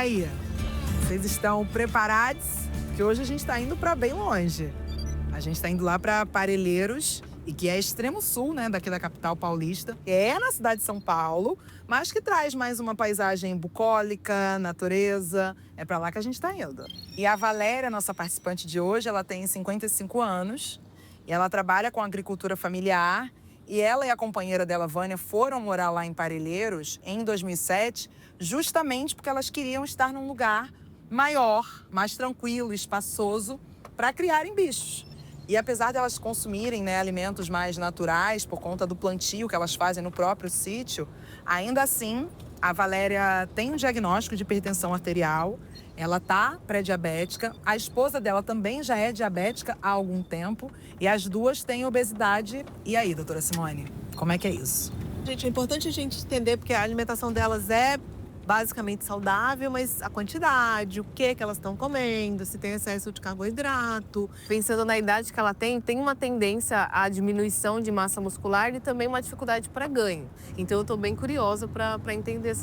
aí, vocês estão preparados? Porque hoje a gente está indo para bem longe. A gente está indo lá para Parelheiros, e que é extremo sul, né, daqui da capital paulista. É na cidade de São Paulo, mas que traz mais uma paisagem bucólica, natureza. É para lá que a gente está indo. E a Valéria, nossa participante de hoje, ela tem 55 anos e ela trabalha com agricultura familiar. E ela e a companheira dela, Vânia, foram morar lá em Parelheiros em 2007, justamente porque elas queriam estar num lugar maior, mais tranquilo, espaçoso, para criarem bichos. E apesar de elas consumirem, né, alimentos mais naturais por conta do plantio que elas fazem no próprio sítio, ainda assim, a Valéria tem um diagnóstico de hipertensão arterial, ela tá pré-diabética, a esposa dela também já é diabética há algum tempo e as duas têm obesidade. E aí, doutora Simone, como é que é isso? Gente, é importante a gente entender porque a alimentação delas é basicamente saudável, mas a quantidade, o que elas estão comendo, se tem excesso de carboidrato. Pensando na idade que ela tem uma tendência à diminuição de massa muscular e também uma dificuldade para ganho. Então eu estou bem curiosa para entender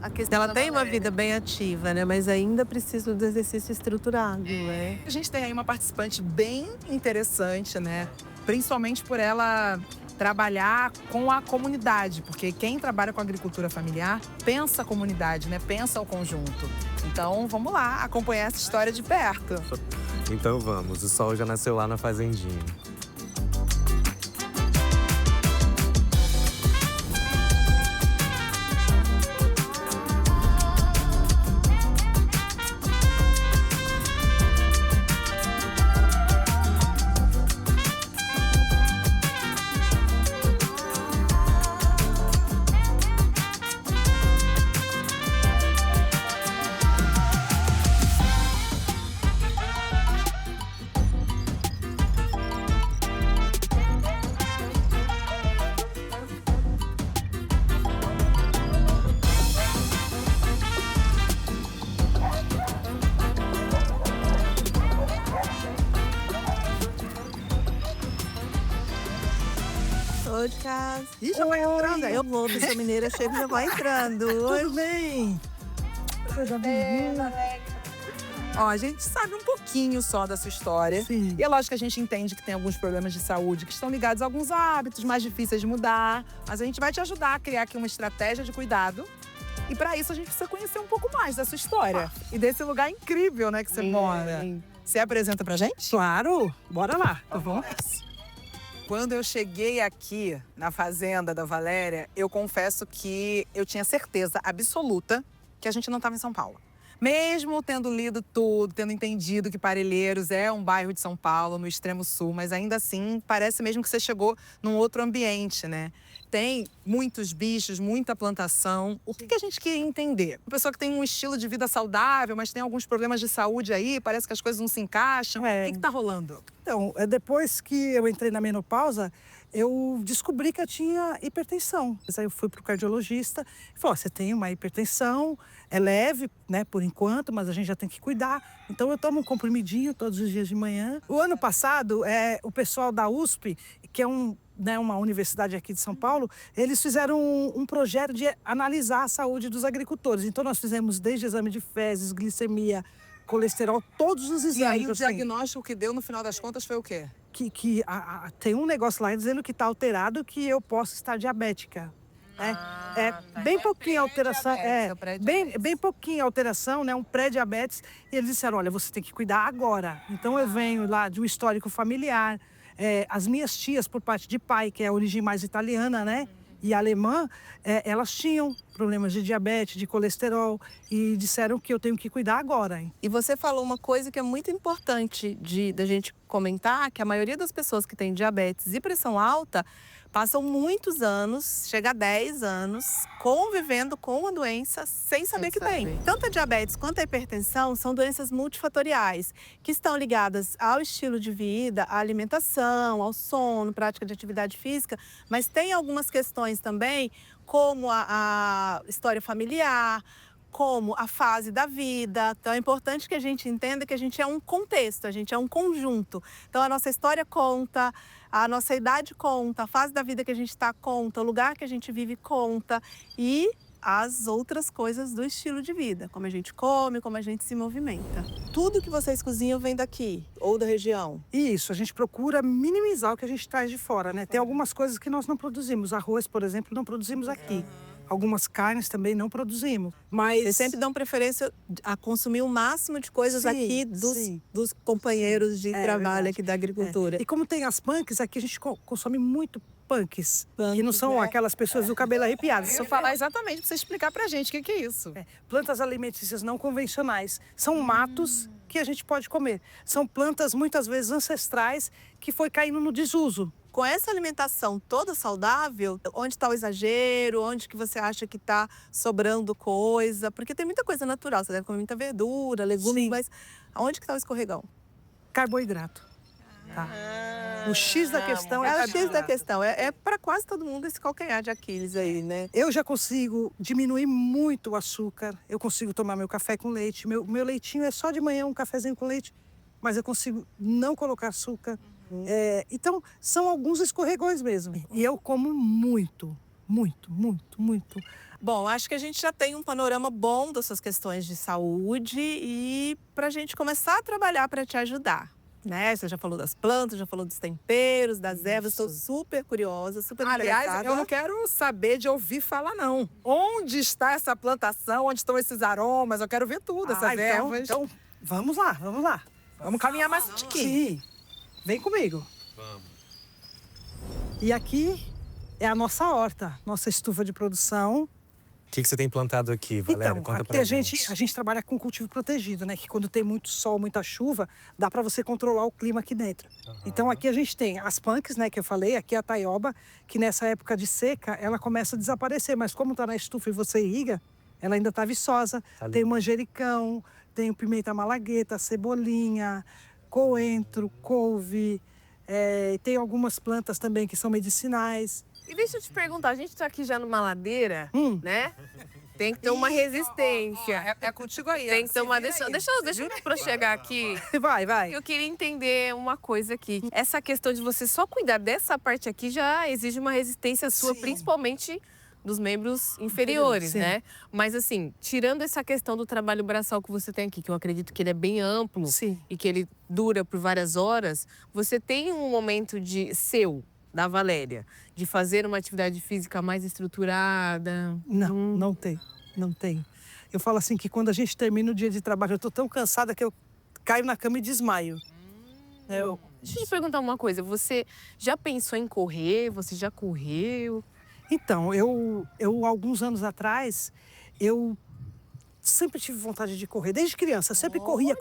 a questão. Ela tem uma vida bem ativa, né? Mas ainda precisa do exercício estruturado, né? A gente tem aí uma participante bem interessante, né? Principalmente por ela trabalhar com a comunidade, porque quem trabalha com agricultura familiar pensa a comunidade, né? Pensa o conjunto. Então, vamos lá acompanhar essa história de perto. Então vamos, o sol já nasceu lá na fazendinha. De casa. Ih, já vai entrando aí. Eu vou, sou mineira, chego e já vai entrando. Tudo bem? Seja bem-vinda. Ó, a gente sabe um pouquinho só da sua história. Sim. E é lógico que a gente entende que tem alguns problemas de saúde que estão ligados a alguns hábitos mais difíceis de mudar. Mas a gente vai te ajudar a criar aqui uma estratégia de cuidado. E para isso a gente precisa conhecer um pouco mais da sua história. E desse lugar incrível, né, que você mora. Você apresenta pra gente? Claro, bora lá, tá bom? Quando eu cheguei aqui na fazenda da Valéria, eu confesso que eu tinha certeza absoluta que a gente não estava em São Paulo. Mesmo tendo lido tudo, tendo entendido que Parelheiros é um bairro de São Paulo, no extremo sul, mas ainda assim parece mesmo que você chegou num outro ambiente, né? Tem muitos bichos, muita plantação. O que a gente queria entender? Uma pessoa que tem um estilo de vida saudável, mas tem alguns problemas de saúde aí, parece que as coisas não se encaixam. O que tá rolando? Então, depois que eu entrei na menopausa, eu descobri que eu tinha hipertensão. Mas aí eu fui pro cardiologista e falou, você tem uma hipertensão, é leve, né, por enquanto, mas a gente já tem que cuidar. Então eu tomo um comprimidinho todos os dias de manhã. O ano passado, o pessoal da USP, que é uma universidade aqui de São Paulo, eles fizeram um projeto de analisar a saúde dos agricultores. Então nós fizemos desde exame de fezes, glicemia, colesterol, todos os exames. E aí o diagnóstico que deu no final das contas foi o quê? Tem um negócio lá dizendo que está alterado, que eu posso estar diabética. Bem pouquinha alteração, bem pouquinha alteração, né? Um pré-diabetes. E eles disseram, olha, você tem que cuidar agora. Então eu venho lá de um histórico familiar. As minhas tias, por parte de pai, que é a origem mais italiana, né? E alemã, elas tinham problemas de diabetes, de colesterol e disseram que eu tenho que cuidar agora. Hein? E você falou uma coisa que é muito importante da gente comentar, que a maioria das pessoas que têm diabetes e pressão alta passam muitos anos, chega a 10 anos, convivendo com a doença sem saber que tem. Tanto a diabetes quanto a hipertensão são doenças multifatoriais, que estão ligadas ao estilo de vida, à alimentação, ao sono, prática de atividade física, mas tem algumas questões também, como a história familiar, como a fase da vida. Então é importante que a gente entenda que a gente é um contexto, a gente é um conjunto. Então a nossa história conta, a nossa idade conta, a fase da vida que a gente está conta, o lugar que a gente vive conta e as outras coisas do estilo de vida, como a gente come, como a gente se movimenta. Tudo que vocês cozinham vem daqui ou da região? Isso, a gente procura minimizar o que a gente traz de fora, né? Tem algumas coisas que nós não produzimos. Arroz, por exemplo, não produzimos aqui. Algumas carnes também não produzimos. Mas Vocês sempre dão preferência a consumir o máximo de coisas Sim, aqui sim. dos companheiros de trabalho verdade. aqui da agricultura. E como tem as punks, aqui a gente consome muito punks. Punks, Que não são né? aquelas pessoas do cabelo arrepiado. Deixa eu falar exatamente pra você explicar pra gente o que é isso. Plantas alimentícias não convencionais. São matos que a gente pode comer. São plantas, muitas vezes, ancestrais, que foi caindo no desuso. Com essa alimentação toda saudável, onde está o exagero? Onde que você acha que está sobrando coisa? Porque tem muita coisa natural, você deve comer muita verdura, legumes, Sim. mas aonde que está o escorregão? Carboidrato. Tá? O X da questão É o X da carboidrato. questão. É para quase todo mundo esse calcanhar de Aquiles aí, né? Eu já consigo diminuir muito o açúcar. Eu consigo tomar meu café com leite. Meu leitinho é só de manhã, um cafezinho com leite. Mas eu consigo não colocar açúcar. Então, são alguns escorregões mesmo. E eu como muito, muito, muito, muito. Bom, acho que a gente já tem um panorama bom dessas questões de saúde e para a gente começar a trabalhar para te ajudar. Né? Você já falou das plantas, já falou dos temperos, das ervas. Estou super curiosa, super Aliás, interessada. eu não quero saber de ouvir falar, não. Onde está essa plantação? Onde estão esses aromas? Eu quero ver tudo, essas ervas. Então, vamos lá, vamos lá. Vamos caminhar mais um tiquinho. Sim, vem comigo. Vamos. E aqui é a nossa horta, nossa estufa de produção. O que você tem plantado aqui, Valéria? Então, Conta aqui pra a gente trabalha com cultivo protegido, né? Que quando tem muito sol, muita chuva, dá para você controlar o clima aqui dentro. Então aqui a gente tem as punks, né? Que eu falei, aqui é a taioba, que nessa época de seca, ela começa a desaparecer. Mas como tá na estufa e você irriga, ela ainda tá viçosa. Tá Tem o manjericão, tem o pimenta malagueta, cebolinha, coentro, couve. Tem algumas plantas também que são medicinais. E deixa eu te perguntar, a gente tá aqui já numa ladeira, né? Tem que ter uma Ih, resistência. É contigo aí. Tem que ter uma... Se vira Deixa aí. eu pra chegar aqui. Vai. Eu queria entender uma coisa aqui. Essa questão de você só cuidar dessa parte aqui já exige uma resistência sua, Sim. principalmente dos membros inferiores, Sim. né? Mas assim, tirando essa questão do trabalho braçal que você tem aqui, que eu acredito que ele é bem amplo Sim. e que ele dura por várias horas, você tem um momento da Valéria, de fazer uma atividade física mais estruturada? Não tem. Eu falo assim que quando a gente termina o dia de trabalho, eu tô tão cansada que eu caio na cama e desmaio. Deixa eu te perguntar uma coisa, você já pensou em correr? Você já correu? Então, eu alguns anos atrás, eu sempre tive vontade de correr, desde criança. Sempre corria.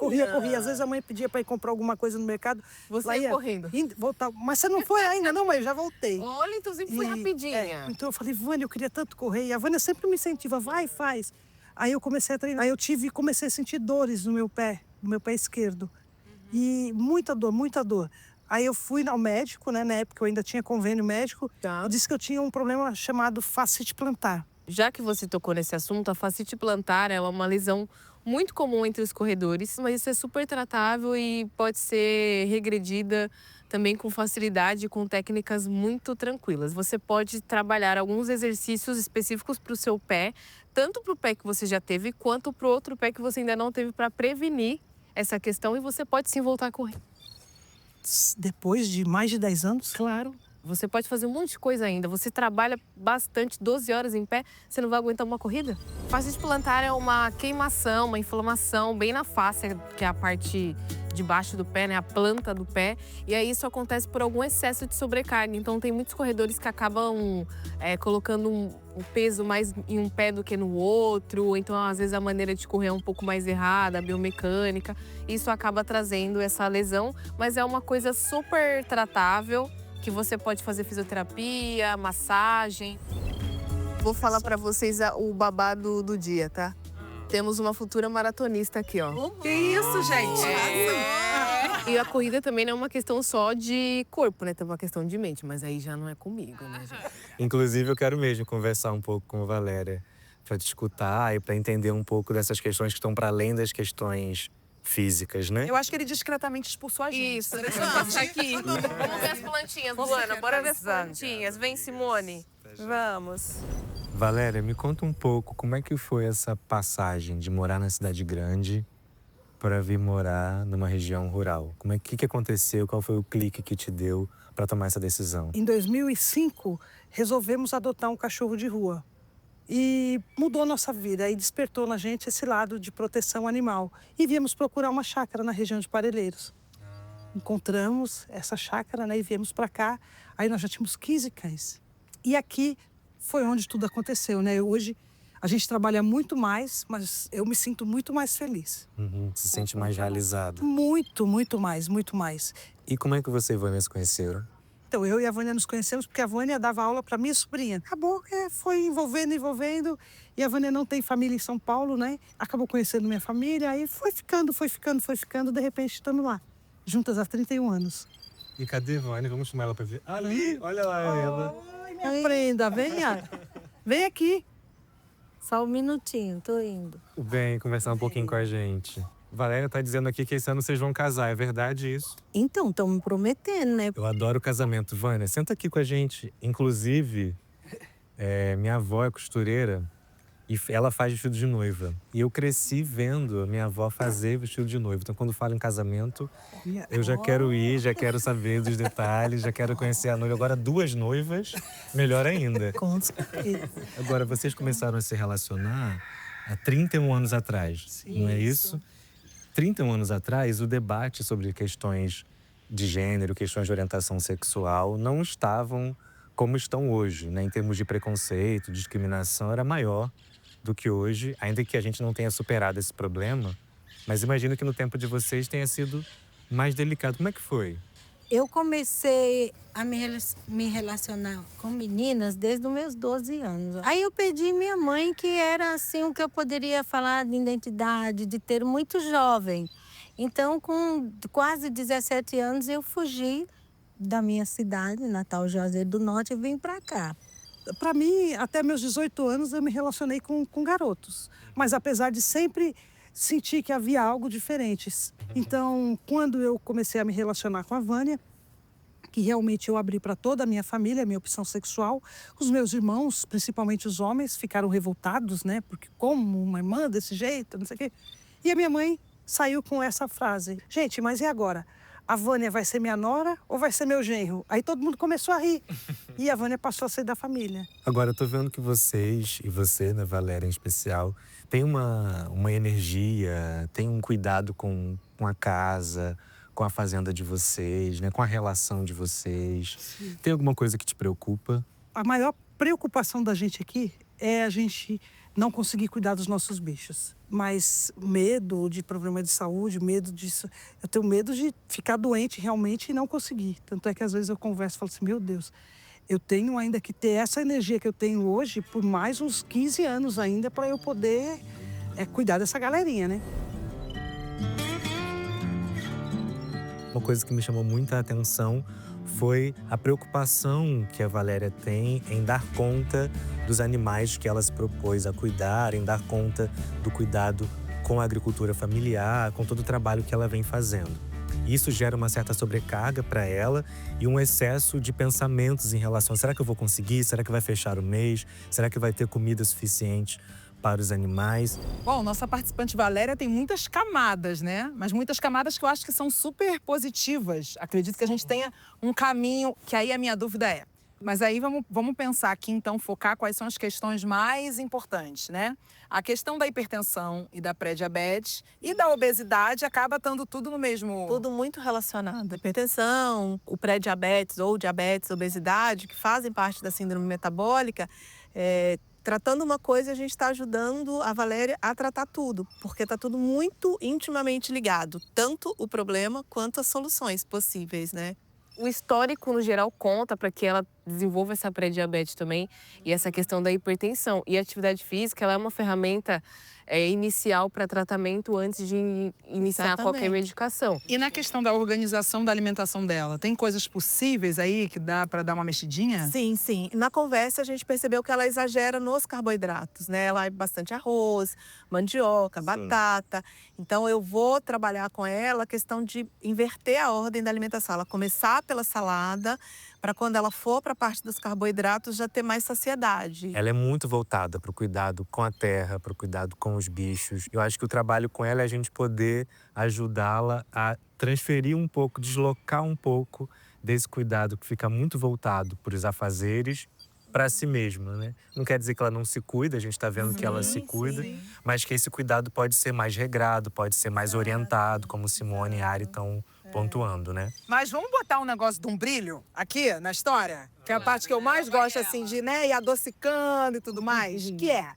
Às vezes a mãe pedia para ir comprar alguma coisa no mercado. Você lá ia ia correndo? Voltava. Mas você não foi ainda, não, mãe? Eu já voltei. Olha, então sempre foi rapidinha. Então eu falei, Vânia, eu queria tanto correr. E a Vânia sempre me incentiva, vai, faz. Aí eu comecei a treinar. Aí eu comecei a sentir dores no meu pé esquerdo. E muita dor. Aí eu fui ao médico, né? Na época eu ainda tinha convênio médico. Tá. Eu disse que eu tinha um problema chamado fascite plantar. Já que você tocou nesse assunto, a fascite plantar é uma lesão muito comum entre os corredores, mas isso é super tratável e pode ser regredida também com facilidade, com técnicas muito tranquilas. Você pode trabalhar alguns exercícios específicos para o seu pé, tanto para o pé que você já teve, quanto para o outro pé que você ainda não teve, para prevenir essa questão, e você pode sim voltar a correr. Depois de mais de 10 anos? Claro. Você pode fazer um monte de coisa ainda. Você trabalha bastante, 12 horas em pé, você não vai aguentar uma corrida? Fascite plantar é uma queimação, uma inflamação bem na face, que é a parte de baixo do pé, né? A planta do pé. E aí isso acontece por algum excesso de sobrecarga. Então tem muitos corredores que acabam colocando um peso mais em um pé do que no outro. Então, às vezes, a maneira de correr é um pouco mais errada, a biomecânica. Isso acaba trazendo essa lesão, mas é uma coisa super tratável, que você pode fazer fisioterapia, massagem. Vou falar pra vocês o babado do dia, tá? Temos uma futura maratonista aqui, ó. Que isso, gente? E a corrida também não é uma questão só de corpo, né? Tem uma questão de mente, mas aí já não é comigo, né, gente? Inclusive, eu quero mesmo conversar um pouco com a Valéria para te escutar e para entender um pouco dessas questões que estão para além das questões físicas, né? Eu acho que ele discretamente expulsou a gente. Isso, deixa eu passar aqui. Vamos ver as plantinhas, Luana. Bora ver as plantinhas. Vem, Simone. Vamos. Valéria, me conta um pouco como é que foi essa passagem de morar na cidade grande para vir morar numa região rural. Como é que aconteceu? Qual foi o clique que te deu para tomar essa decisão? Em 2005, resolvemos adotar um cachorro de rua. E mudou nossa vida e despertou na gente esse lado de proteção animal. E viemos procurar uma chácara na região de Parelheiros. Encontramos essa chácara, né, e viemos para cá. Aí nós já tínhamos 15 cães. E aqui foi onde tudo aconteceu, né? Hoje a gente trabalha muito mais, mas eu me sinto muito mais feliz. Se sente mais realizado. Muito, muito mais, muito mais. E como é que você e Vânia se conheceram? Então, eu e a Vânia nos conhecemos porque a Vânia dava aula para minha sobrinha. Acabou que foi envolvendo. E a Vânia não tem família em São Paulo, né? Acabou conhecendo minha família. Aí foi ficando. De repente, estamos lá, juntas há 31 anos. E cadê Vânia? Vamos chamar ela para ver. Ali, olha lá ela. Ai, minha prenda, venha. Vem aqui. Só um minutinho, tô indo. Tudo bem, conversar um pouquinho com a gente. Valéria tá dizendo aqui que esse ano vocês vão casar, é verdade isso? Então, estão me prometendo, né? Eu adoro casamento. Vânia, senta aqui com a gente. Inclusive, minha avó é costureira e ela faz vestido de noiva. E eu cresci vendo a minha avó fazer vestido de noiva. Então, quando falo em casamento, eu já quero ir, já quero saber dos detalhes, já quero conhecer a noiva. Agora, 2 noivas, melhor ainda. Com certeza. Agora, vocês começaram a se relacionar há 31 anos atrás, não é isso? 31 anos atrás, o debate sobre questões de gênero, questões de orientação sexual não estavam como estão hoje, né? Em termos de preconceito, discriminação, era maior do que hoje, ainda que a gente não tenha superado esse problema. Mas imagino que no tempo de vocês tenha sido mais delicado. Como é que foi? Eu comecei a me relacionar com meninas desde os meus 12 anos. Aí eu pedi minha mãe, que era assim o que eu poderia falar de identidade, de ter muito jovem. Então, com quase 17 anos, eu fugi da minha cidade, natal Juazeiro do Norte, e vim para cá. Para mim, até meus 18 anos, eu me relacionei com garotos. Mas apesar de sempre sentir que havia algo diferente. Então, quando eu comecei a me relacionar com a Vânia, que realmente eu abri para toda a minha família, a minha opção sexual, os meus irmãos, principalmente os homens, ficaram revoltados, né? Porque como uma irmã desse jeito, não sei o quê. E a minha mãe saiu com essa frase: gente, mas e agora? A Vânia vai ser minha nora ou vai ser meu genro? Aí todo mundo começou a rir. E a Vânia passou a ser da família. Agora, eu tô vendo que vocês, e você, né, Valéria, em especial, tem uma energia, tem um cuidado com a casa, com a fazenda de vocês, né, com a relação de vocês. Sim. Tem alguma coisa que te preocupa? A maior preocupação da gente aqui é a gente não conseguir cuidar dos nossos bichos. Mas medo de problema de saúde, medo disso. Eu tenho medo de ficar doente realmente e não conseguir. Tanto é que às vezes eu converso e falo assim: meu Deus, eu tenho ainda que ter essa energia que eu tenho hoje por mais uns 15 anos ainda para eu poder cuidar dessa galerinha, né? Uma coisa que me chamou muita atenção foi a preocupação que a Valéria tem em dar conta dos animais que ela se propôs a cuidar, em dar conta do cuidado com a agricultura familiar, com todo o trabalho que ela vem fazendo. Isso gera uma certa sobrecarga para ela e um excesso de pensamentos em relação a: será que eu vou conseguir? Será que vai fechar o mês? Será que vai ter comida suficiente para os animais? Bom, nossa participante Valéria tem muitas camadas, né? Mas muitas camadas que eu acho que são super positivas. Acredito que a gente tenha um caminho, que aí a minha dúvida é: mas aí vamos pensar aqui, então, focar quais são as questões mais importantes, né? A questão da hipertensão e da pré-diabetes e da obesidade acaba estando tudo no mesmo... Tudo muito relacionado. A hipertensão, o pré-diabetes ou diabetes, obesidade, que fazem parte da síndrome metabólica, tratando uma coisa, a gente está ajudando a Valéria a tratar tudo, porque está tudo muito intimamente ligado, tanto o problema quanto as soluções possíveis, né? O histórico, no geral, conta para que ela desenvolva essa pré-diabetes também e essa questão da hipertensão. E a atividade física, ela é uma ferramenta inicial para tratamento antes de iniciar Exatamente. qualquer medicação. E na questão da organização da alimentação dela, tem coisas possíveis aí que dá para dar uma mexidinha? Sim, sim. Na conversa a gente percebeu que ela exagera nos carboidratos, né? Ela é bastante arroz, mandioca, batata. Então eu vou trabalhar com ela a questão de inverter a ordem da alimentação. Ela começar pela salada, para quando ela for para a parte dos carboidratos já ter mais saciedade. Ela é muito voltada para o cuidado com a terra, para o cuidado com os bichos. Eu acho que o trabalho com ela é a gente poder ajudá-la a transferir um pouco, deslocar um pouco desse cuidado que fica muito voltado para os afazeres para si mesma, né? Não quer dizer que ela não se cuida, a gente está vendo que ela se cuida, mas que esse cuidado pode ser mais regrado, pode ser mais orientado, como Simone e Ari estão pontuando, né? Mas vamos botar um negócio de um brilho aqui na história? Que é a parte que eu mais gosto, assim, de, né, ir adocicando e tudo mais. Que é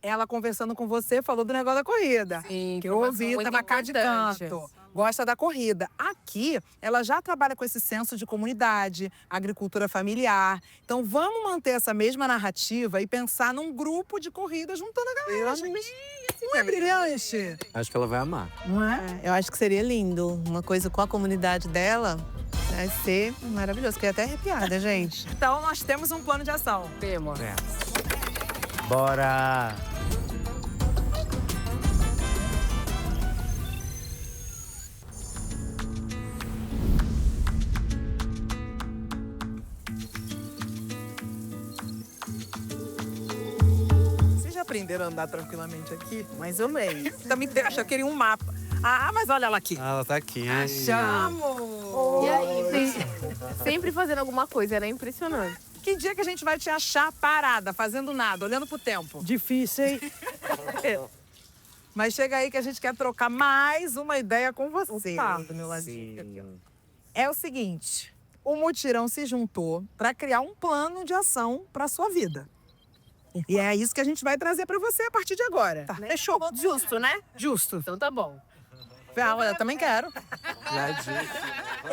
ela conversando com você, falou do negócio da corrida. Sim, Que eu ouvi, muito tava cá de importante. canto. Gosta da corrida. Aqui, ela já trabalha com esse senso de comunidade, agricultura familiar. Então, vamos manter essa mesma narrativa e pensar num grupo de corrida juntando a galera, gente. Não é brilhante? Acho que ela vai amar. Não é? Eu acho que seria lindo. Uma coisa com a comunidade dela vai ser maravilhoso. Fiquei até arrepiada, gente. Então, nós temos um plano de ação. Temos. Bora! Vocês já aprenderam a andar tranquilamente aqui? Mais ou menos. Também acho que eu queria um mapa. Ah, mas olha ela aqui. Ela tá aqui. Achamos! E aí, sempre fazendo alguma coisa, era impressionante. Que dia que a gente vai te achar parada, fazendo nada, olhando pro tempo? Difícil, hein? Mas chega aí que a gente quer trocar mais uma ideia com você. Do meu ladinho. É o seguinte, o mutirão se juntou para criar um plano de ação para sua vida. E é isso que a gente vai trazer para você a partir de agora. Tá. Fechou? Justo, né? Justo. Então tá bom. Ah, olha, eu também quero.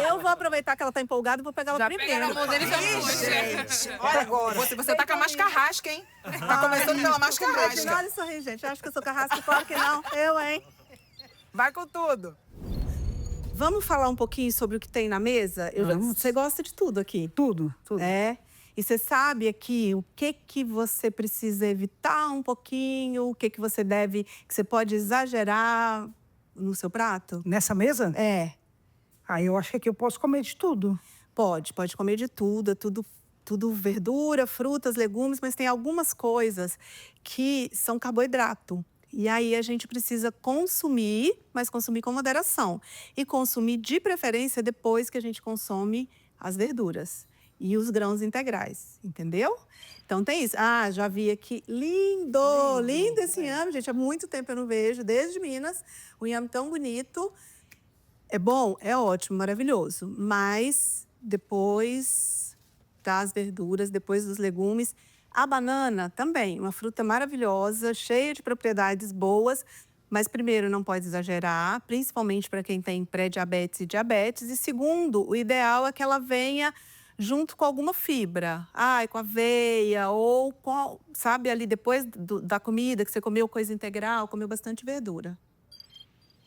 Eu vou aproveitar que ela tá empolgada e vou pegar ela Já primeiro. pegaram a mão dele e já Ih, foi. gente. Olha agora. Você tá com a mais carrasca, hein? Tá começando pela mais carrasca. Olha isso aí, gente. Acho que eu sou carrasca, claro que não. Eu, hein? Vai com tudo. Vamos falar um pouquinho sobre o que tem na mesa? Você gosta de tudo aqui. Tudo. É. E você sabe aqui o que você precisa evitar um pouquinho, o que você deve, que você pode exagerar no seu prato? Nessa mesa? É. Aí eu acho que aqui eu posso comer de tudo. Pode comer de tudo, é tudo verdura, frutas, legumes, mas tem algumas coisas que são carboidrato. E aí a gente precisa consumir, mas consumir com moderação. E consumir de preferência depois que a gente consome as verduras e os grãos integrais, entendeu? Então tem isso. Ah, já vi aqui. Lindo esse inhame, gente. Há muito tempo eu não vejo, desde Minas. O inhame tão bonito. É bom? É ótimo, maravilhoso. Mas depois das verduras, depois dos legumes. A banana também, uma fruta maravilhosa, cheia de propriedades boas. Mas primeiro, não pode exagerar, principalmente para quem tem pré-diabetes e diabetes. E segundo, o ideal é que ela venha junto com alguma fibra. Com aveia ou com, sabe, ali depois da comida, que você comeu coisa integral, comeu bastante verdura.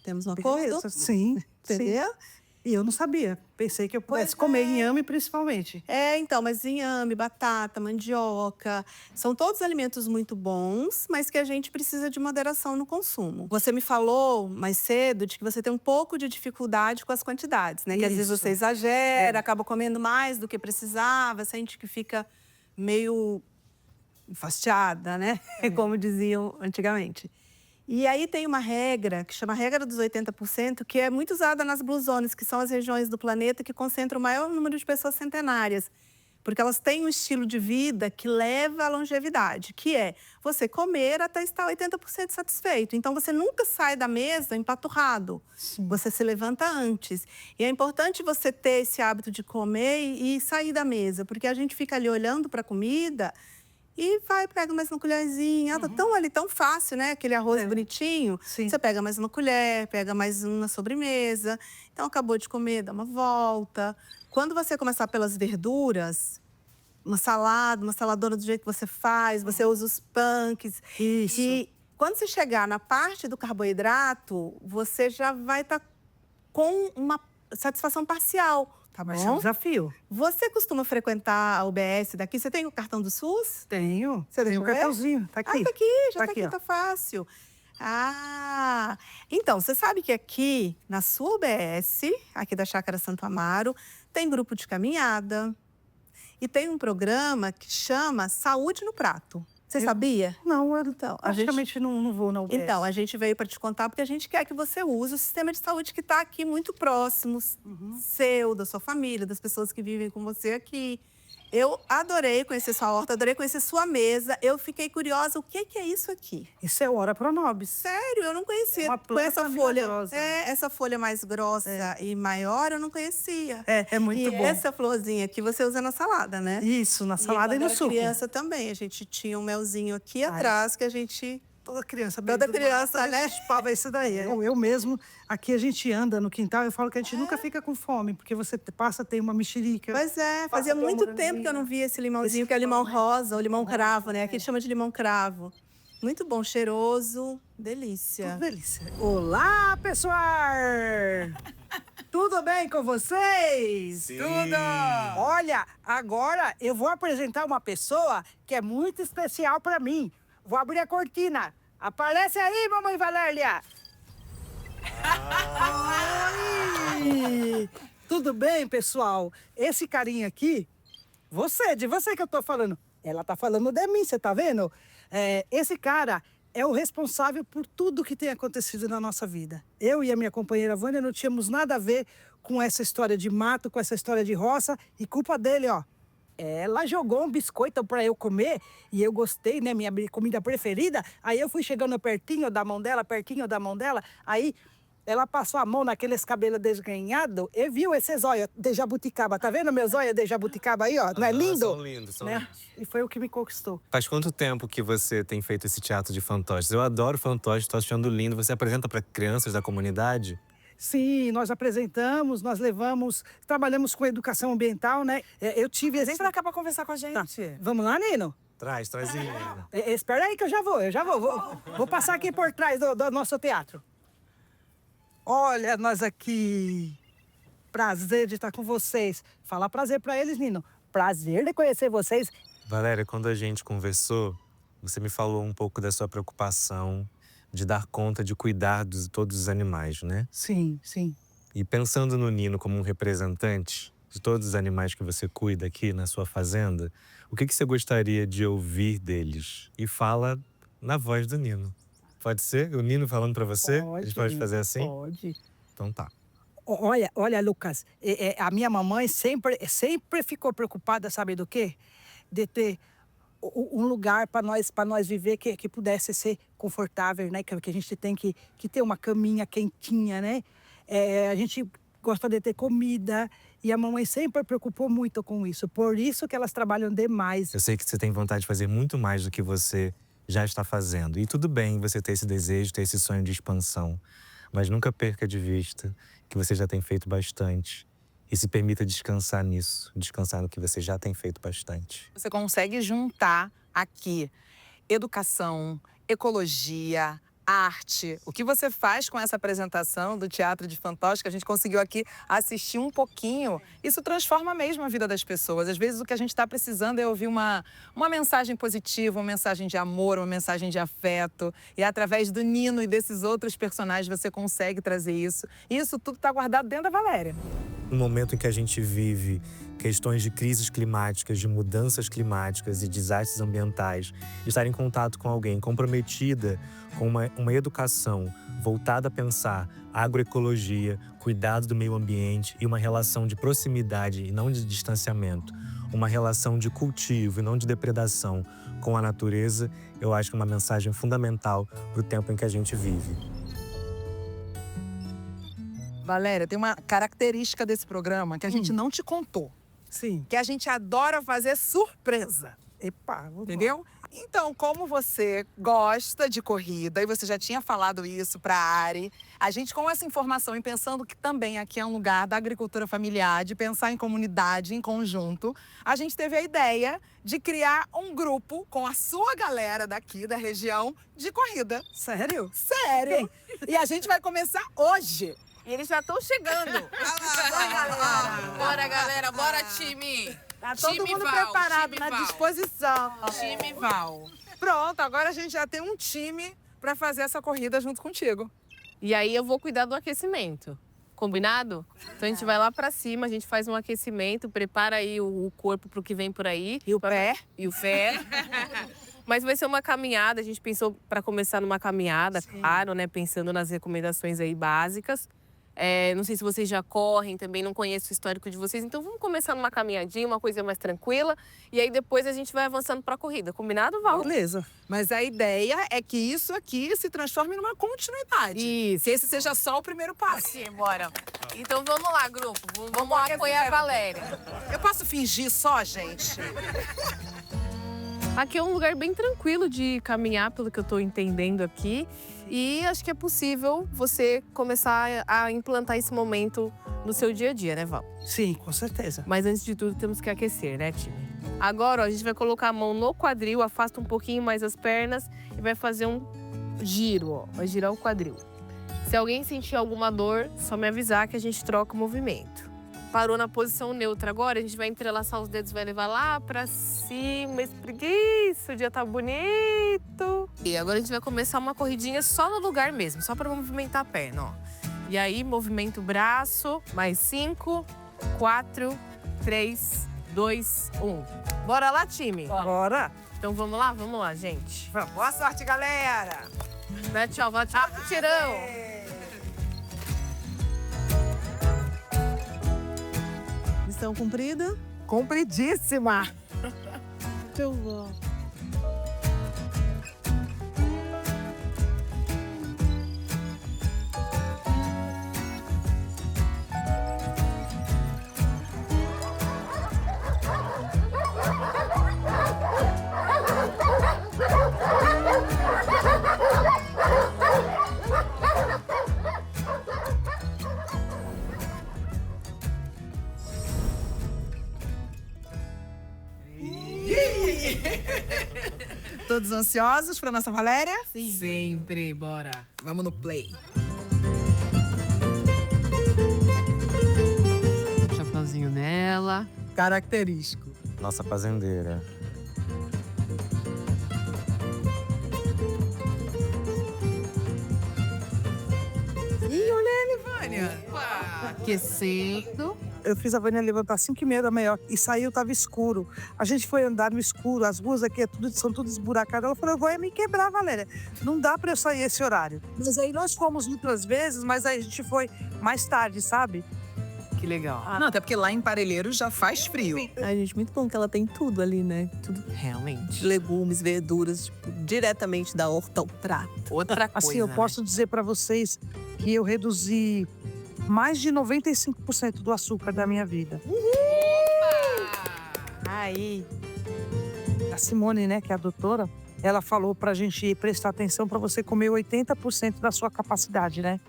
Temos um acordo? Beleza. Sim. Entendeu? Sim. E eu não sabia. Pensei que eu pudesse comer inhame, principalmente. Então, mas inhame, batata, mandioca, são todos alimentos muito bons, mas que a gente precisa de moderação no consumo. Você me falou mais cedo de que você tem um pouco de dificuldade com as quantidades, né? Que às vezes Isso. você exagera, acaba comendo mais do que precisava, sente que fica meio enfastiada, né? Como diziam antigamente. E aí tem uma regra, que chama regra dos 80%, que é muito usada nas Blue Zones, que são as regiões do planeta que concentram o maior número de pessoas centenárias. Porque elas têm um estilo de vida que leva à longevidade, que é você comer até estar 80% satisfeito. Então, você nunca sai da mesa empaturrado. Sim. Você se levanta antes. E é importante você ter esse hábito de comer e sair da mesa, porque a gente fica ali olhando para a comida e pega mais uma colherzinha. Tá tão ali, tão fácil, né? Aquele arroz bonitinho. Sim. Você pega mais uma colher, pega mais uma sobremesa. Então, acabou de comer, dá uma volta. Quando você começar pelas verduras, uma saladona do jeito que você faz, você usa os punks. Isso. E quando você chegar na parte do carboidrato, você já vai estar com uma satisfação parcial. Tá Vai ser um bom? desafio. Você costuma frequentar a UBS daqui? Você tem o cartão do SUS? Tenho. Você Tem deixa um eu ver? cartãozinho. Tá aqui. Tá aqui, já Tá tá aqui, aqui, ó. tá fácil. Então, você sabe que aqui, na sua UBS, aqui da Chácara Santo Amaro, tem grupo de caminhada, E tem um programa que chama Saúde no Prato. Você sabia? Não, eu Então, praticamente não vou na UBS. Então, a gente veio para te contar porque a gente quer que você use o sistema de saúde que está aqui muito próximo, seu, da sua família, das pessoas que vivem com você aqui. Eu adorei conhecer sua horta, adorei conhecer sua mesa. Eu fiquei curiosa, o que é isso aqui? Isso é Ora Pronobis. Sério, eu não conhecia. Uma Com essa planta folha, milagrosa. essa folha mais grossa e maior, eu não conhecia. É muito E bom. essa florzinha aqui você usa na salada, né? Isso, na salada e no quando era suco. criança também, a gente tinha um melzinho aqui atrás que a gente... Toda criança, Toda criança, né? Chupava isso daí. Eu mesmo, aqui a gente anda no quintal, eu falo que a gente nunca fica com fome, porque você passa, tem uma mexerica. Pois é, fazia ter uma muito tempo moranguinha. que eu não via esse limãozinho, que é o limão rosa, ou limão cravo, né? Aqui chama de limão cravo. Muito bom, cheiroso, delícia. Delícia. Olá, pessoal! Tudo bem com vocês? Tudo! Olha, agora eu vou apresentar uma pessoa que é muito especial para mim. Vou abrir a cortina. Aparece aí, mamãe Valéria! Oi! Tudo bem, pessoal? Esse carinha aqui, de você que eu tô falando. Ela tá falando de mim, você tá vendo? Esse cara é o responsável por tudo que tem acontecido na nossa vida. Eu e a minha companheira Vânia não tínhamos nada a ver com essa história de mato, com essa história de roça, e culpa dele, ó. Ela jogou um biscoito para eu comer e eu gostei, né? Minha comida preferida. Aí eu fui chegando pertinho da mão dela, aí ela passou a mão naqueles cabelos desgrenhados e viu esse zóio de jabuticaba. Tá vendo meu zóio de jabuticaba aí, ó? Não é lindo? São lindos, são Né? lindos. E foi o que me conquistou. Faz quanto tempo que você tem feito esse teatro de fantoches? Eu adoro fantoches, tô achando lindo. Você apresenta para crianças da comunidade? Sim, nós apresentamos, nós levamos, trabalhamos com educação ambiental, né? Eu tive... Vem pra cá pra conversar com a gente. Tá. Vamos lá, Nino? Traz ele. Espera aí que eu já vou. Vou passar aqui por trás do nosso teatro. Olha nós aqui. Prazer de estar com vocês. Fala prazer pra eles, Nino. Prazer de conhecer vocês. Valéria, quando a gente conversou, você me falou um pouco da sua preocupação de dar conta de cuidar de todos os animais, né? Sim. E pensando no Nino como um representante de todos os animais que você cuida aqui na sua fazenda, o que você gostaria de ouvir deles? E fala na voz do Nino. Pode ser? O Nino falando pra você? A gente pode fazer assim? Pode. Então tá. Olha, Lucas, a minha mamãe sempre ficou preocupada, sabe do quê? De ter um lugar para nós viver que pudesse ser confortável, né? Que a gente tem que ter uma caminha quentinha, né? A gente gosta de ter comida e a mamãe sempre preocupou muito com isso. Por isso que elas trabalham demais. Eu sei que você tem vontade de fazer muito mais do que você já está fazendo. E tudo bem você ter esse desejo, ter esse sonho de expansão. Mas nunca perca de vista que você já tem feito bastante. E se permita descansar nisso, descansar no que você já tem feito bastante. Você consegue juntar aqui educação, ecologia, arte. O que você faz com essa apresentação do Teatro de Fantoches, que a gente conseguiu aqui assistir um pouquinho, isso transforma mesmo a vida das pessoas. Às vezes o que a gente está precisando é ouvir uma mensagem positiva, uma mensagem de amor, uma mensagem de afeto. E através do Nino e desses outros personagens você consegue trazer isso. E isso tudo está guardado dentro da Valéria. No momento em que a gente vive questões de crises climáticas, de mudanças climáticas e desastres ambientais, estar em contato com alguém comprometida com uma educação voltada a pensar agroecologia, cuidado do meio ambiente e uma relação de proximidade e não de distanciamento, uma relação de cultivo e não de depredação com a natureza, eu acho que é uma mensagem fundamental para o tempo em que a gente vive. Valéria, tem uma característica desse programa que a gente não te contou. Sim. Que a gente adora fazer surpresa. Epa, vamos lá. Entendeu? Então, como você gosta de corrida e você já tinha falado isso para a Ari, a gente com essa informação e pensando que também aqui é um lugar da agricultura familiar, de pensar em comunidade, em conjunto, a gente teve a ideia de criar um grupo com a sua galera daqui da região de corrida. Sério? Sério! E a gente vai começar hoje. E eles já estão chegando. Bora, galera. Bora, time. Tá todo Time mundo Val, preparado, time na Val. disposição. Time Val. Pronto, agora a gente já tem um time para fazer essa corrida junto contigo. E aí eu vou cuidar do aquecimento. Combinado? Então a gente vai lá pra cima, a gente faz um aquecimento, prepara aí o corpo pro que vem por aí. E o pé? E o pé. Mas vai ser uma caminhada, a gente pensou para começar numa caminhada, claro, né? Pensando nas recomendações aí básicas. Não sei se vocês já correm, também não conheço o histórico de vocês. Então vamos começar numa caminhadinha, uma coisa mais tranquila. E aí depois a gente vai avançando pra corrida. Combinado, Val? Beleza. Mas a ideia é que isso aqui se transforme numa continuidade. Isso. Que esse seja só o primeiro passo. Sim, bora. Então vamos lá, grupo. Vamos apoiar a Valéria. Eu posso fingir só, gente? Aqui é um lugar bem tranquilo de caminhar, pelo que eu tô entendendo aqui. E acho que é possível você começar a implantar esse momento no seu dia a dia, né, Val? Sim, com certeza. Mas antes de tudo, temos que aquecer, né, time? Agora, ó, a gente vai colocar a mão no quadril, afasta um pouquinho mais as pernas e vai fazer um giro, ó. Vai girar o quadril. Se alguém sentir alguma dor, só me avisar que a gente troca o movimento. Parou na posição neutra agora, a gente vai entrelaçar os dedos, vai levar lá pra cima, espreguiça, o dia tá bonito. E agora a gente vai começar uma corridinha só no lugar mesmo, só pra movimentar a perna, ó. E aí, movimenta o braço, mais 5, 4, 3, 2, 1. Bora lá, time? Bora. Então vamos lá, gente. Boa sorte, galera! Vai, tchau, vai, tchau, tirão. Missão cumprida? Compridíssima! Eu vou. Todos ansiosos pra nossa Valéria? Sim. Sempre, bora. Vamos no play. Chapeuzinho nela. Característico. Nossa fazendeira. Ih, olha ele, Vânia. Aquecendo. Eu fiz a Vânia levantar 5h30 da manhã e saiu, tava escuro. A gente foi andar no escuro, as ruas aqui são tudo esburacadas. Ela falou, eu vou me quebrar, Valéria. Não dá pra eu sair esse horário. Mas aí nós fomos muitas vezes, mas aí a gente foi mais tarde, sabe? Que legal. Não, até porque lá em Parelheiros já faz frio. Ai, gente, muito bom que ela tem tudo ali, né? Tudo. Realmente. Legumes, verduras, tipo, diretamente da horta ao prato. Outra coisa, Assim, eu né? posso dizer pra vocês que eu reduzi mais de 95% do açúcar da minha vida. Aí. A Simone, né, que é a doutora, ela falou pra gente prestar atenção pra você comer 80% da sua capacidade, né?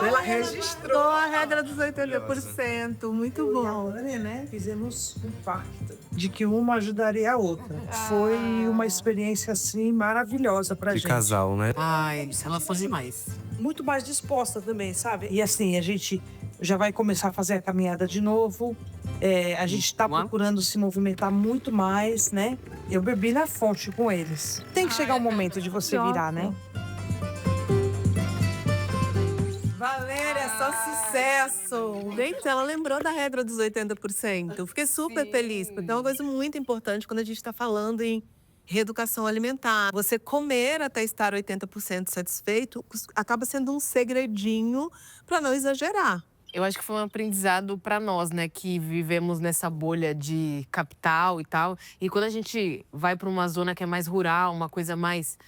Ela registrou. A regra dos 80%. Muito bom. Né? Fizemos um pacto de que uma ajudaria a outra. Foi uma experiência, assim, maravilhosa pra De gente. casal, né? Ai, ela foi demais. Muito mais disposta também, sabe? E assim, a gente já vai começar a fazer a caminhada de novo. A gente tá procurando se movimentar muito mais, né? Eu bebi na fonte com eles. Tem que chegar um momento de você virar, né? Valéria, só sucesso! Gente, ela lembrou da regra dos 80%. Eu fiquei super feliz, porque é uma coisa muito importante quando a gente está falando em reeducação alimentar. Você comer até estar 80% satisfeito acaba sendo um segredinho para não exagerar. Eu acho que foi um aprendizado para nós, né, que vivemos nessa bolha de capital e tal. E quando a gente vai para uma zona que é mais rural, uma coisa mais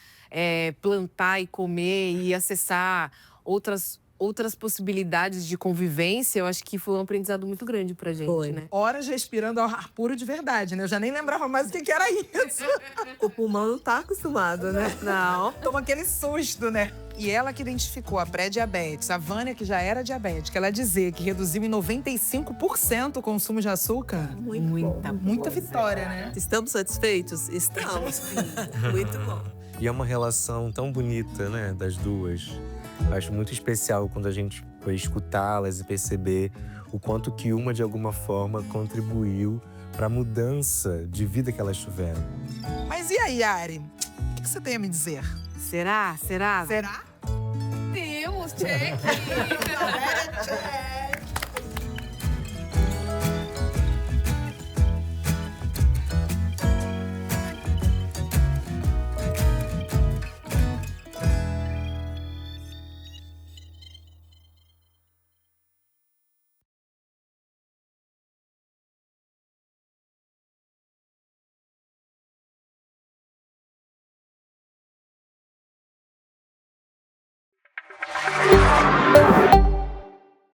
plantar e comer e acessar outras possibilidades de convivência, eu acho que foi um aprendizado muito grande pra gente, né? Horas respirando ar puro de verdade, né? Eu já nem lembrava mais o que era isso. O pulmão não tá acostumado, né? Não. Toma aquele susto, né? E ela que identificou a pré-diabetes, a Vânia que já era diabética, ela dizer que reduziu em 95% o consumo de açúcar. Muita vitória, né? Estamos satisfeitos? Estamos, sim. Muito bom. E é uma relação tão bonita, né, das duas. Acho muito especial quando a gente foi escutá-las e perceber o quanto que uma, de alguma forma, contribuiu para a mudança de vida que elas tiveram. Mas e aí, Ari? O que você tem a me dizer? Será? Será? check. Valéria, check.